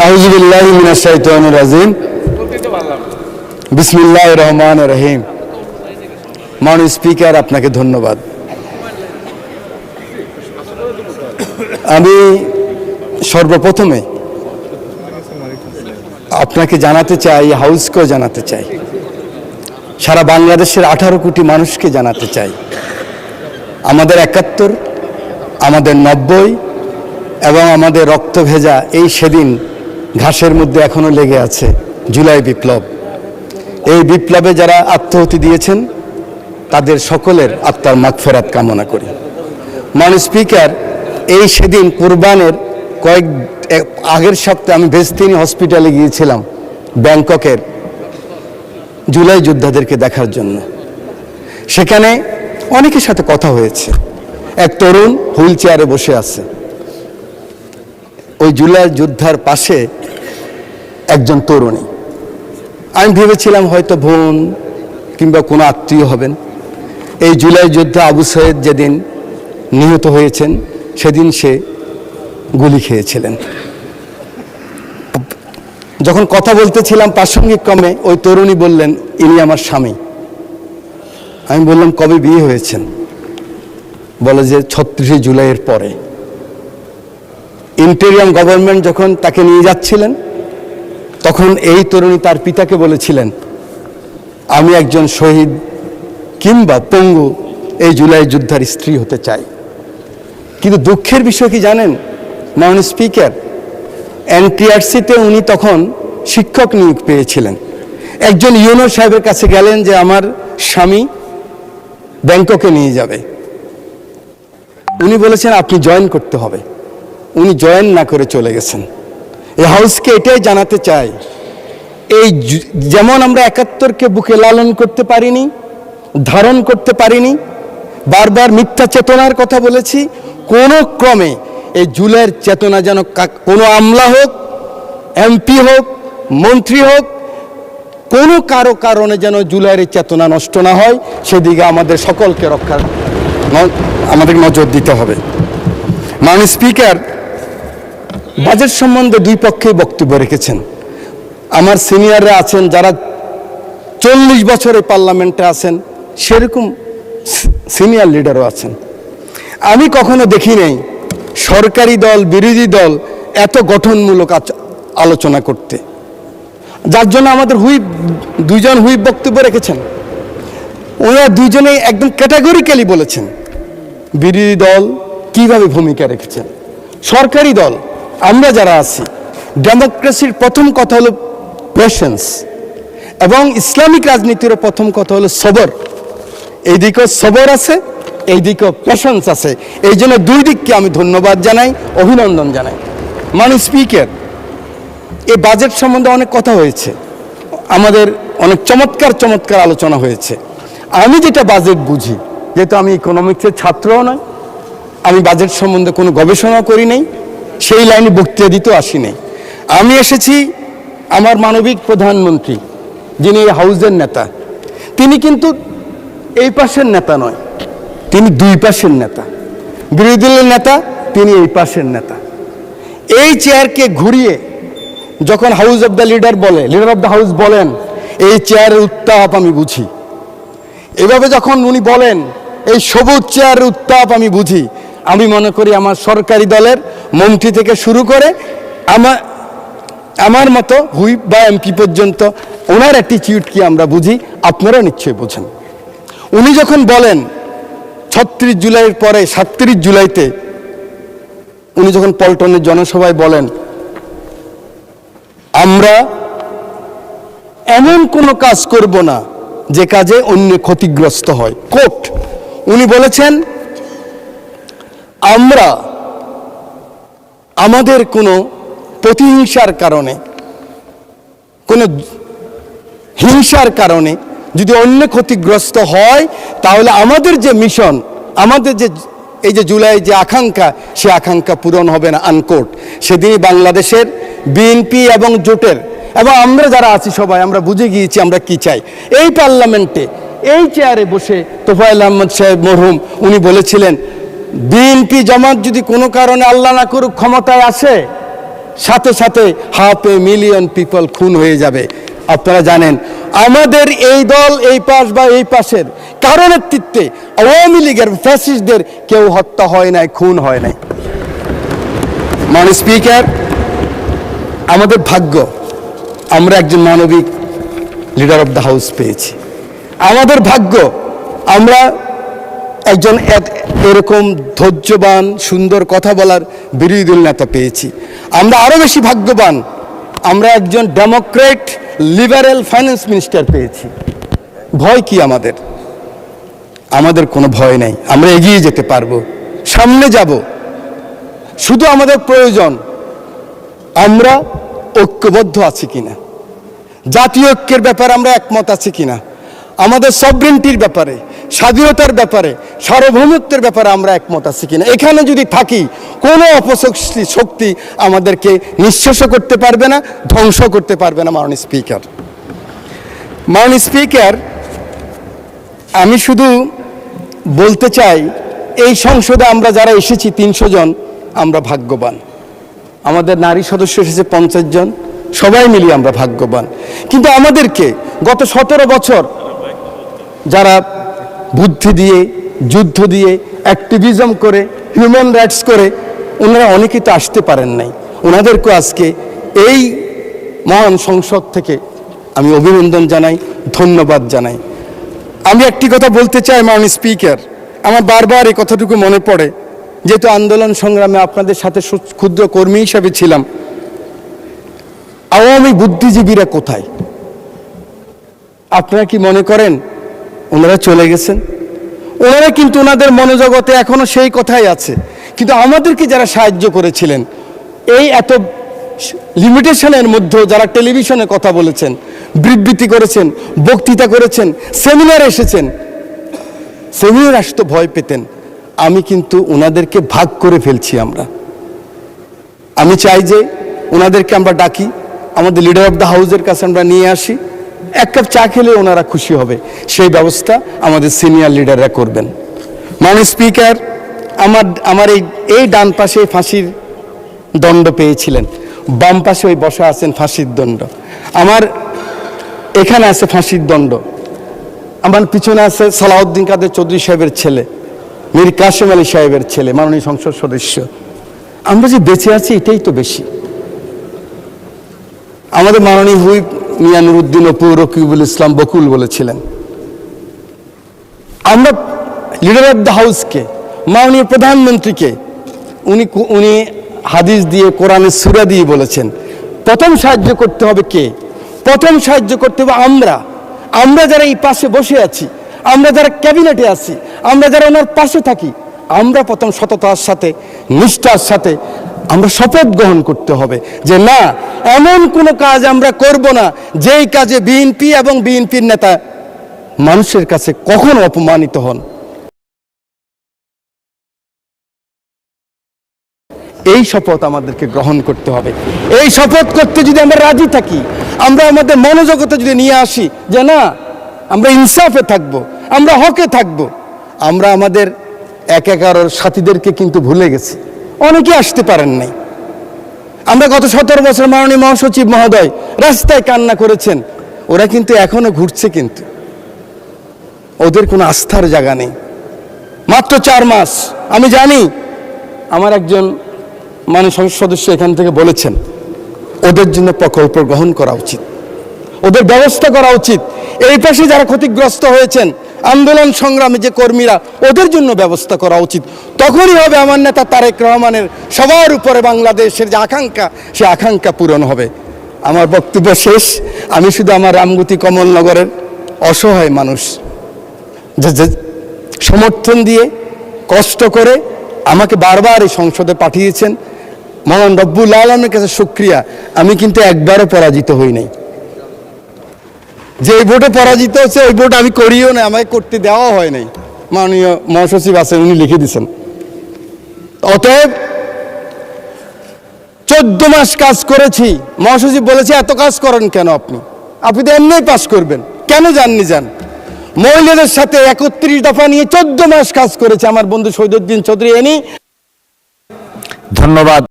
আউযুবিল্লাহি মিনাশ শাইতানির রাজিম। বিসমিল্লাহির রহমানির রহিম। মাননীয় স্পিকার, আপনাকে ধন্যবাদ। আমি সর্বপ্রথমে আপনাকে জানাতে চাই, হাউসকেও জানাতে চাই, সারা বাংলাদেশের 18 কোটি মানুষকে জানাতে চাই, আমাদের 71, আমাদের 90 এবং আমাদের রক্ত ভেজা এই সেদিন ঘাসের মধ্যে এখনো লেগে আছে জুলাই বিপ্লব। এই বিপ্লবে যারা আত্মাহুতি দিয়েছেন তাদের সকলের আত্মার মাগফিরাত কামনা করি। মাননীয় স্পিকার, এই সেদিন কুরবানের আগের সপ্তাহে আমি বেস্তিনি হসপিটালে গিয়েছিলাম ব্যাংককের জুলাই যোদ্ধাদেরকে দেখার জন্য। সেখানে অনেকের সাথে কথা হয়েছে। এক তরুণ হুইল চেয়ারে বসে আছে, ওই জুলাই যোদ্ধার পাশে একজন তরুণী। আমি ভেবেছিলাম হয়তো বোন কিংবা কোনো আত্মীয় হবেন। এই জুলাই যোদ্ধা আবু সাইদ যেদিন নিহত হয়েছেন সেদিন সে গুলি খেয়েছিলেন। যখন কথা বলতেছিলাম প্রাসঙ্গিক ক্রমে ওই তরুণী বললেন, ইনি আমার স্বামী। আমি বললাম, কবে বিয়ে হয়েছেন? বলে যে 36 জুলাইয়ের পরে। ইন্টেরিয়াম গভর্নমেন্ট যখন তাকে নিয়ে যাচ্ছিলেন তখন এই তরুণী তার পিতাকে বলেছিলেন, আমি একজন শহীদ কিংবা পঙ্গু এই জুলাই যোদ্ধার স্ত্রী হতে চাই। কিন্তু দুঃখের বিষয় কি জানেন মাননীয় স্পিকার, এনটিআরসিতে উনি তখন শিক্ষক নিয়োগ পেয়েছিলেন। একজন ইউনো সাহেবের কাছে গেলেন যে আমার স্বামী ব্যাংককে নিয়ে যাবে। উনি বলেছেন আপনি জয়েন করতে হবে। উনি জয়েন না করে চলে গেছেন। এই হাউসকে এটাই জানাতে চাই, এই যেমন আমরা 71কে বুকে লালন করতে পারিনি, ধারণ করতে পারিনি, বারবার মিথ্যা চেতনার কথা বলেছি, কোনো ক্রমে এই জুলাইয়ের চেতনা যেন কোনো আমলা হোক, এমপি হোক, মন্ত্রী হোক, কোনো কারো কারণে যেন জুলাইয়ের চেতনা নষ্ট না হয়, সেদিকে আমাদের সকলকে আমাদের নজর দিতে হবে। মাননীয় স্পিকার, বাজেট সম্বন্ধে দুই পক্ষেই বক্তব্য রেখেছেন। আমার সিনিয়ররা আছেন যারা 40 বছরে পার্লামেন্টে আছেন, সেরকম সিনিয়র লিডারও আছেন। আমি কখনো দেখি নাই সরকারি দল বিরোধী দল এত গঠনমূলক আলোচনা করতে, যার জন্য আমাদের দুইজন হুইপ বক্তব্য রেখেছেন। ওনারা দুইজনেই একদম ক্যাটাগরিক্যালি বলেছেন বিরোধী দল কিভাবে ভূমিকা রেখেছেন। সরকারি দল আমরা যারা আছি, ডেমোক্রেসির প্রথম কথা হলো পেশেন্স, এবং ইসলামিক রাজনীতিরও প্রথম কথা হলো সবর। এই দিকেও সবর আছে, এই দিকেও পেশেন্স আছে। এই জন্য দুই দিককে আমি ধন্যবাদ জানাই, অভিনন্দন জানাই। মাননীয় স্পিকার, এই বাজেট সম্বন্ধে অনেক কথা হয়েছে, আমাদের অনেক চমৎকার চমৎকার আলোচনা হয়েছে। আমি যেটা বাজেট বুঝি, যেহেতু আমি ইকোনমিক্সের ছাত্রও নয়, আমি বাজেট সম্বন্ধে কোনো গবেষণা করি নাই, সেই লাইনে বক্তৃতা দিতেও আসি নাই। আমি এসেছি আমার মানবিক প্রধানমন্ত্রী, যিনি এই হাউসের নেতা, তিনি কিন্তু এই পাশের নেতা নয়, তিনি দুই পাশের নেতা। বিরোধী দলের নেতা, তিনি এই পাশের নেতা। এই চেয়ারকে ঘুরিয়ে যখন house of the leader of the house বলেন, এই চেয়ারের উত্তাপ আমি বুঝি। এভাবে যখন উনি বলেন এই সবুজ চেয়ারের উত্তাপ আমি বুঝি, আমি মনে করি আমার সরকারি দলের মন্ত্রী থেকে শুরু করে আমার মতো হুইপ বা এমপি পর্যন্ত ওনার অ্যাটিটিউড কি আমরা বুঝি, আপনারাও নিশ্চয়ই বোঝেন। উনি যখন বলেন 36 জুলাইয়ের পরে 37 জুলাইতে উনি যখন পল্টনের জনসভায় বলেন, আমরা এমন কোনো কাজ করব না যে কাজে অন্য ক্ষতিগ্রস্ত হয়। কোট, উনি বলেছেন আমরা আমাদের কোনো প্রতিহিংসার কারণে, কোনো হিংসার কারণে যদি অন্য ক্ষতিগ্রস্ত হয়, তাহলে আমাদের যে মিশন, আমাদের যে এই যে জুলাই যে আকাঙ্ক্ষা, সে আকাঙ্ক্ষা পূরণ হবে না, আনকোট। সেদিনই বাংলাদেশের বিএনপি এবং জোটের এবং আমরা যারা আছি সবাই আমরা বুঝে গিয়েছি আমরা কি চাই। এই পার্লামেন্টে এই চেয়ারে বসে তোফায়েল আহমদ সাহেব মরহুম উনি বলেছিলেন, বিএনপি জামাত যদি কোনো কারণে আল্লাহ না করুক ক্ষমতায় আসে, সাথে সাথে 500,000 পিপল খুন হয়ে যাবে। আপনারা জানেন আমাদের এই দল এই পাশ বা এই পাশের কারো নেতৃত্বে আওয়ামী লীগের ফ্যাসিস্টদের কেউ হত্যা হয় নাই, খুন হয় নাই। মাননীয় স্পিকার, আমাদের ভাগ্য আমরা একজন মানবিক লিডার অফ দ্য হাউস পেয়েছি। আমাদের ভাগ্য আমরা একজন এরকম ধৈর্যবান সুন্দর কথা বলার বিরোধী দল নেতা পেয়েছি। আমরা আরো বেশি ভাগ্যবান আমরা একজন ডেমোক্রেট লিবারেল ফাইন্যান্স মিনিস্টার পেয়েছি। ভয় কি আমাদের? আমাদের কোনো ভয় নেই, আমরা এগিয়ে যেতে পারবো, সামনে যাব। শুধু আমাদের প্রয়োজন আমরা ঐক্যবদ্ধ আছি কিনা, জাতীয় ঐক্যের ব্যাপারে আমরা একমত আছি কিনা, আমাদের সভরেন্টির ব্যাপারে, স্বাধীনতার ব্যাপারে, সার্বভৌমত্বের ব্যাপারে আমরা একমত আছি কিনা। এখানে যদি থাকি কোনো অপশক্তি আমাদেরকে নিঃশেষ করতে পারবে না, ধ্বংস করতে পারবে না। মাননীয় স্পিকার, আমি শুধু বলতে চাই এই সংসদে আমরা যারা এসেছি 300 জন আমরা ভাগ্যবান। আমাদের নারী সদস্য এসেছে 50 জন, সবাই মিলিয়ে আমরা ভাগ্যবান। কিন্তু আমাদেরকে গত 17 বছর যারা বুদ্ধি দিয়ে, যুদ্ধ দিয়ে, অ্যাক্টিভিজম করে, হিউম্যান রাইটস করে, ওনারা অনেকেই তো আসতে পারেন নাই। ওনাদেরকে আজকে এই মহান সংসদ থেকে আমি অভিনন্দন জানাই, ধন্যবাদ জানাই। আমি একটি কথা বলতে চাই মাননীয় স্পিকার, আমার বারবার এই কথাটুকু মনে পড়ে, যেহেতু আন্দোলন সংগ্রামে আপনাদের সাথে ক্ষুদ্র কর্মী হিসাবে ছিলাম। আওয়ামী বুদ্ধিজীবীরা কোথায়? আপনারা কি মনে করেন ওনারা চলে গেছেন? ওনারা কিন্তু ওনাদের মনোজগতে এখনো সেই কথাই আছে। কিন্তু আমাদেরকে যারা সাহায্য করেছিলেন, এই এত লিমিটেশনের মধ্যেও যারা টেলিভিশনে কথা বলেছেন, বিবৃতি করেছেন, বক্তৃতা করেছেন, সেমিনার এসেছেন, সেমিনার আসতে ভয় পেতেন, আমি কিন্তু ওনাদেরকে ভাগ করে ফেলছি। আমি চাই যে ওনাদেরকে আমরা ডাকি, আমাদের লিডার অফ দ্য হাউসের কাছে আমরা নিয়ে আসি, এক কাপ চা খেলে ওনারা খুশি হবে, সেই ব্যবস্থা আমাদের সিনিয়র লিডাররা করবেন। মাননীয় স্পিকার, আমার এই ডান পাশে ফাঁসির দণ্ড পেয়েছিলেন, বাম পাশে ওই বসা আছেন ফাঁসির দণ্ড, আমার এখানে আছে ফাঁসির দণ্ড, আমার পিছনে আছে সালাউদ্দিন কাদের চৌধুরী সাহেবের ছেলে, মীর কাসেম আলী সাহেবের ছেলে, মাননীয় সংসদ সদস্য। আমরা যে বেঁচে আছি এটাই তো বেশি। আমাদের মাননীয় হুইপ মিয়া নুরুদ্দিন অপু রকিবুল ইসলাম বকুল বলেছিলেন, আমরা লিডার অফ দ্য হাউসকে, মাননীয় প্রধানমন্ত্রীকে উনি হাদিস দিয়ে, কোরআনের সূরা দিয়ে বলেছেন প্রথম সাহায্য করতে হবে কে? প্রথম সাহায্য করতে হবে আমরা যারা এই পাশে বসে আছি, আমরা যারা ক্যাবিনেটে আছি, আমরা যারা ওনার পাশে থাকি, আমরা প্রথম সততার সাথে, নিষ্ঠার সাথে আমরা শপথ গ্রহণ করতে হবে যে না, এমন কোনো কাজ আমরা করব না যেই কাজে বিএনপি এবং বিএনপির নেতা মানুষের কাছে কখনো অপমানিত হন। এই শপথ আমাদেরকে গ্রহণ করতে হবে। এই শপথ করতে যদি আমরা রাজি থাকি, আমরা আমাদের মনোজগতে যদি নিয়ে আসি যে না, আমরা ইনসাফে থাকবো, আমরা হকে থাকবো, আমরা আমাদের একার সাথীদেরকে কিন্তু ভুলে গেছি, অনেকে আসতে পারেন নাই। আমরা গত 17 বছর মাননীয় মহাসচিব মহোদয় রাস্তায় কান্না করেছেন, ওরা কিন্তু এখনো ঘুরছে, কিন্তু ওদের কোনো আস্থার জায়গা নেই। মাত্র 4 মাস, আমি জানি আমার একজন মাননীয় সংসদ সদস্য এখান থেকে বলেছেন ওদের জন্য প্রকল্প গ্রহণ করা উচিত, ওদের ব্যবস্থা করা উচিত। এই পাশে যারা ক্ষতিগ্রস্ত হয়েছেন আন্দোলন সংগ্রামে যে কর্মীরা, ওদের জন্য ব্যবস্থা করা উচিত। তখনই হবে আমার নেতা তারেক রহমানের সবার উপরে বাংলাদেশের যে আকাঙ্ক্ষা, সে আকাঙ্ক্ষা পূরণ হবে। আমার বক্তব্য শেষ। আমি শুধু আমার রামগতি কমলনগরের অসহায় মানুষ যে সমর্থন দিয়ে, কষ্ট করে আমাকে বারবার এই সংসদে পাঠিয়েছেন, মহান রব্বুল আলামিনের কাছে শুকরিয়া। আমি কিন্তু একবারও পরাজিত হই নাই। যে ভোটে পরাজিত হচ্ছে ওই ভোট আমি করিও না, আমাকে করতে দেওয়া হয় নাই। মাননীয় মহাসচিব আছেন, উনি লিখে দিয়েছেন। অতএব 14 মাস কাজ করেছি। মহাসচিব বলেছে এত কাজ করেন কেন আপনি তো এমনি পাস করবেন, কেন যাননি? যান। মহিলাদের সাথে 31 দফা নিয়ে 14 মাস কাজ করেছে আমার বন্ধু শহীদুদ্দিন চৌধুরী। ধন্যবাদ।